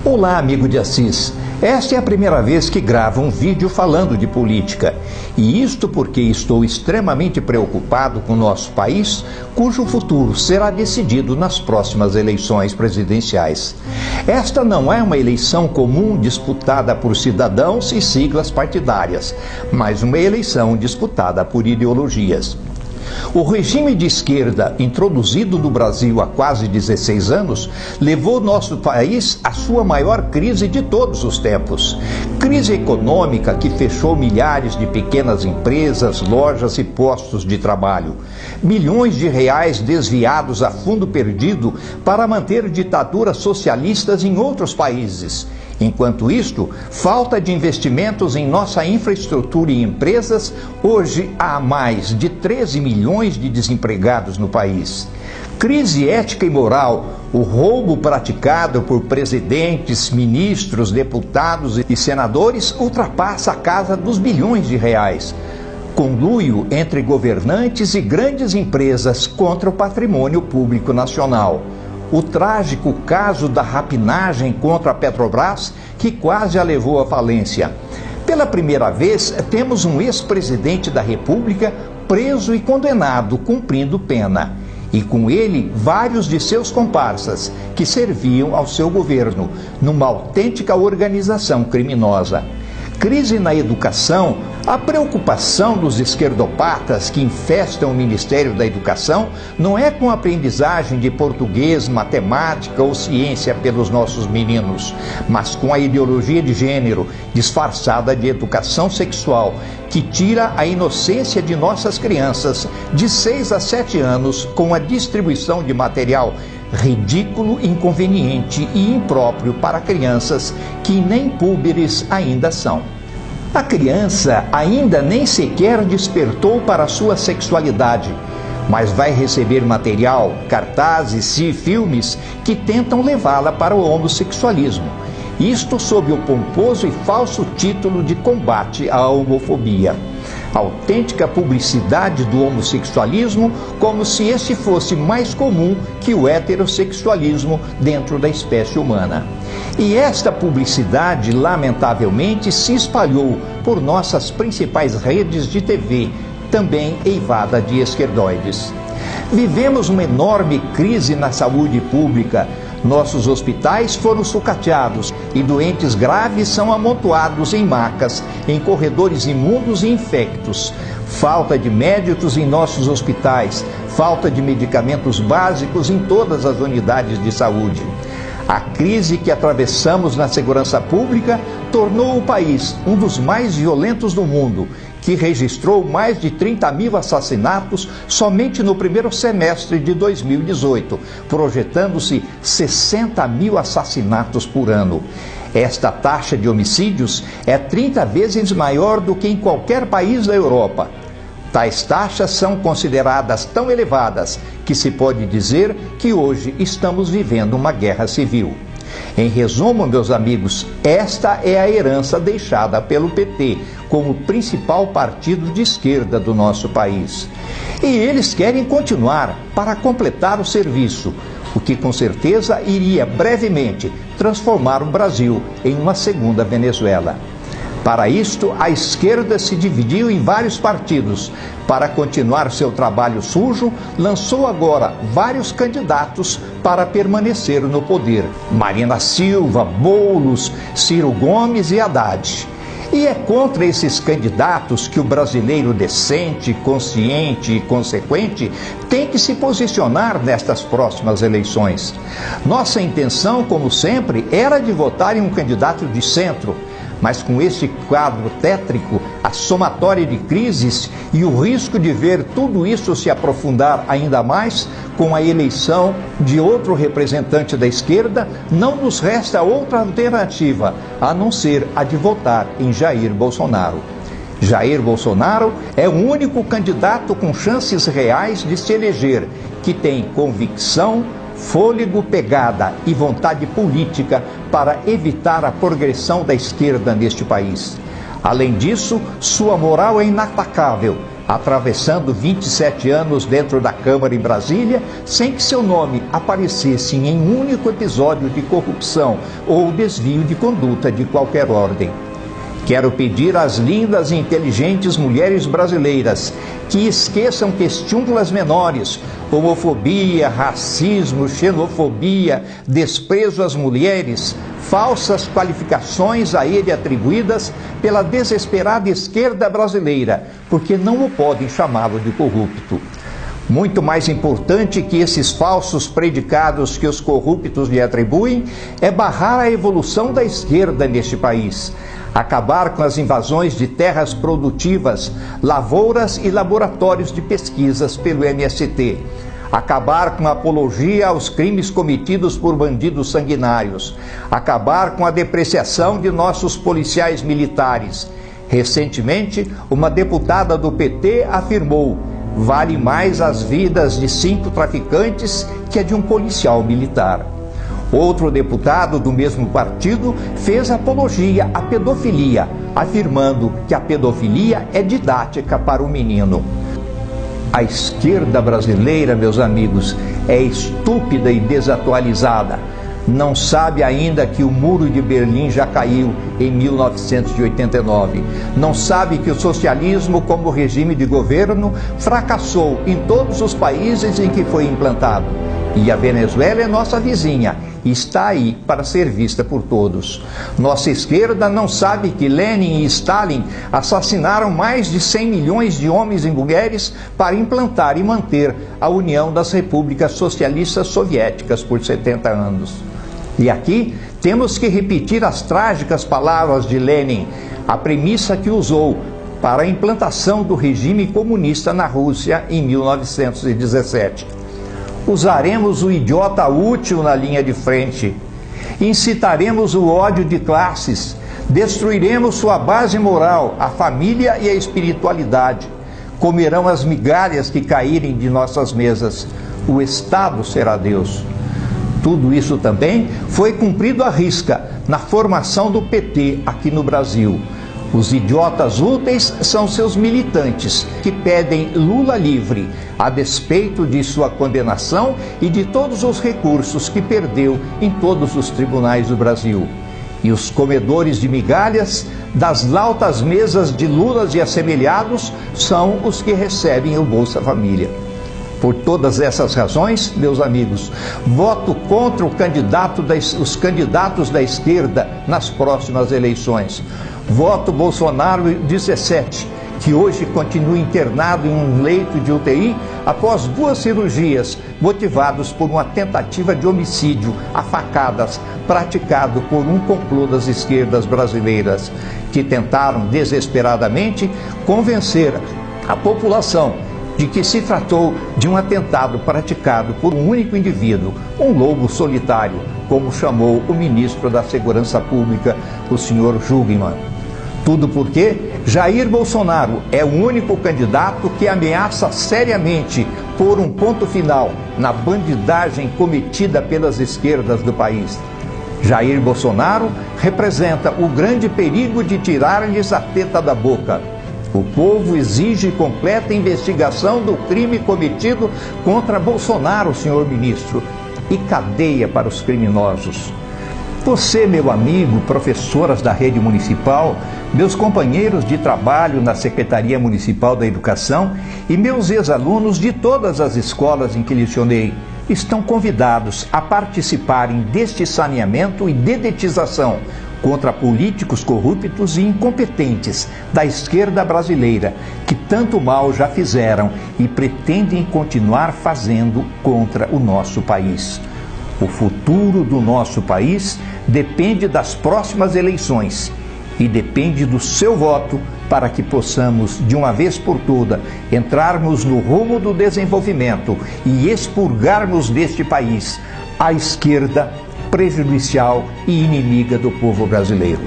Olá, amigo de Assis. Esta é a primeira vez que gravo um vídeo falando de política. E isto porque estou extremamente preocupado com o nosso país, cujo futuro será decidido nas próximas eleições presidenciais. Esta não é uma eleição comum disputada por cidadãos e siglas partidárias, mas uma eleição disputada por ideologias. O regime de esquerda, introduzido no Brasil há quase 16 anos, levou nosso país à sua maior crise de todos os tempos. Crise econômica que fechou milhares de pequenas empresas, lojas e postos de trabalho. Milhões de reais desviados a fundo perdido para manter ditaduras socialistas em outros países. Enquanto isto, falta de investimentos em nossa infraestrutura e empresas, hoje há mais de 13 milhões de desempregados no país. Crise ética e moral, o roubo praticado por presidentes, ministros, deputados e senadores ultrapassa a casa dos bilhões de reais. Conluio entre governantes e grandes empresas contra o patrimônio público nacional. O trágico caso da rapinagem contra a Petrobras, que quase a levou à falência. Pela primeira vez, temos um ex-presidente da República preso e condenado, cumprindo pena. E com ele, vários de seus comparsas, que serviam ao seu governo, numa autêntica organização criminosa. Crise na educação. A preocupação dos esquerdopatas que infestam o Ministério da Educação não é com a aprendizagem de português, matemática ou ciência pelos nossos meninos, mas com a ideologia de gênero, disfarçada de educação sexual, que tira a inocência de nossas crianças de 6 a 7 anos com a distribuição de material ridículo, inconveniente e impróprio para crianças que nem púberes ainda são. A criança ainda nem sequer despertou para a sua sexualidade, mas vai receber material, cartazes e filmes que tentam levá-la para o homossexualismo. Isto sob o pomposo e falso título de combate à homofobia. Autêntica publicidade do homossexualismo, como se este fosse mais comum que o heterossexualismo dentro da espécie humana. E esta publicidade, lamentavelmente, se espalhou por nossas principais redes de TV, também eivada de esquerdoides. Vivemos uma enorme crise na saúde pública. Nossos hospitais foram sucateados e doentes graves são amontoados em macas, em corredores imundos e infectos. Falta de médicos em nossos hospitais, falta de medicamentos básicos em todas as unidades de saúde. A crise que atravessamos na segurança pública tornou o país um dos mais violentos do mundo, que registrou mais de 30 mil assassinatos somente no primeiro semestre de 2018, projetando-se 60 mil assassinatos por ano. Esta taxa de homicídios é 30 vezes maior do que em qualquer país da Europa. Tais taxas são consideradas tão elevadas que se pode dizer que hoje estamos vivendo uma guerra civil. Em resumo, meus amigos, esta é a herança deixada pelo PT como principal partido de esquerda do nosso país. E eles querem continuar para completar o serviço, o que com certeza iria brevemente transformar o Brasil em uma segunda Venezuela. Para isto, a esquerda se dividiu em vários partidos. Para continuar seu trabalho sujo, lançou agora vários candidatos para permanecer no poder. Marina Silva, Boulos, Ciro Gomes e Haddad. E é contra esses candidatos que o brasileiro decente, consciente e consequente tem que se posicionar nestas próximas eleições. Nossa intenção, como sempre, era de votar em um candidato de centro. Mas com este quadro tétrico, a somatória de crises e o risco de ver tudo isso se aprofundar ainda mais com a eleição de outro representante da esquerda, não nos resta outra alternativa a não ser a de votar em Jair Bolsonaro. Jair Bolsonaro é o único candidato com chances reais de se eleger, que tem convicção, fôlego, pegada e vontade política para evitar a progressão da esquerda neste país. Além disso, sua moral é inatacável atravessando 27 anos dentro da Câmara em Brasília, sem que seu nome aparecesse em um único episódio de corrupção ou desvio de conduta de qualquer ordem. Quero pedir às lindas e inteligentes mulheres brasileiras que esqueçam questões menores, homofobia, racismo, xenofobia, desprezo às mulheres, falsas qualificações a ele atribuídas pela desesperada esquerda brasileira, porque não o podem chamá-lo de corrupto. Muito mais importante que esses falsos predicados que os corruptos lhe atribuem é barrar a evolução da esquerda neste país, acabar com as invasões de terras produtivas, lavouras e laboratórios de pesquisas pelo MST, acabar com a apologia aos crimes cometidos por bandidos sanguinários, acabar com a depreciação de nossos policiais militares. Recentemente, uma deputada do PT afirmou: vale mais as vidas de 5 traficantes que a de um policial militar. Outro deputado do mesmo partido fez apologia à pedofilia, afirmando que a pedofilia é didática para o menino. A esquerda brasileira, meus amigos, é estúpida e desatualizada. Não sabe ainda que o Muro de Berlim já caiu em 1989. Não sabe que o socialismo, como regime de governo, fracassou em todos os países em que foi implantado. E a Venezuela é nossa vizinha e está aí para ser vista por todos. Nossa esquerda não sabe que Lenin e Stalin assassinaram mais de 100 milhões de homens e mulheres para implantar e manter a União das Repúblicas Socialistas Soviéticas por 70 anos. E aqui temos que repetir as trágicas palavras de Lenin, a premissa que usou para a implantação do regime comunista na Rússia em 1917. Usaremos o idiota útil na linha de frente, incitaremos o ódio de classes, destruiremos sua base moral, a família e a espiritualidade, comerão as migalhas que caírem de nossas mesas, o Estado será Deus. Tudo isso também foi cumprido à risca na formação do PT aqui no Brasil. Os idiotas úteis são seus militantes, que pedem Lula livre, a despeito de sua condenação e de todos os recursos que perdeu em todos os tribunais do Brasil. E os comedores de migalhas das lautas mesas de Lulas e assemelhados são os que recebem o Bolsa Família. Por todas essas razões, meus amigos, voto contra os candidatos da esquerda nas próximas eleições. Voto Bolsonaro 17, que hoje continua internado em um leito de UTI após 2 cirurgias, motivados por uma tentativa de homicídio a facadas praticado por um complô das esquerdas brasileiras, que tentaram desesperadamente convencer a população de que se tratou de um atentado praticado por um único indivíduo, um lobo solitário, como chamou o ministro da Segurança Pública, o senhor Jungmann. Tudo porque Jair Bolsonaro é o único candidato que ameaça seriamente pôr um ponto final na bandidagem cometida pelas esquerdas do país. Jair Bolsonaro representa o grande perigo de tirar-lhes a teta da boca. O povo exige completa investigação do crime cometido contra Bolsonaro, senhor ministro, e cadeia para os criminosos. Você, meu amigo, professoras da rede municipal, meus companheiros de trabalho na Secretaria Municipal da Educação e meus ex-alunos de todas as escolas em que lecionei, estão convidados a participarem deste saneamento e dedetização contra políticos corruptos e incompetentes da esquerda brasileira, que tanto mal já fizeram e pretendem continuar fazendo contra o nosso país. O futuro do nosso país depende das próximas eleições e depende do seu voto para que possamos, de uma vez por todas, entrarmos no rumo do desenvolvimento e expurgarmos deste país a esquerda prejudicial e inimiga do povo brasileiro.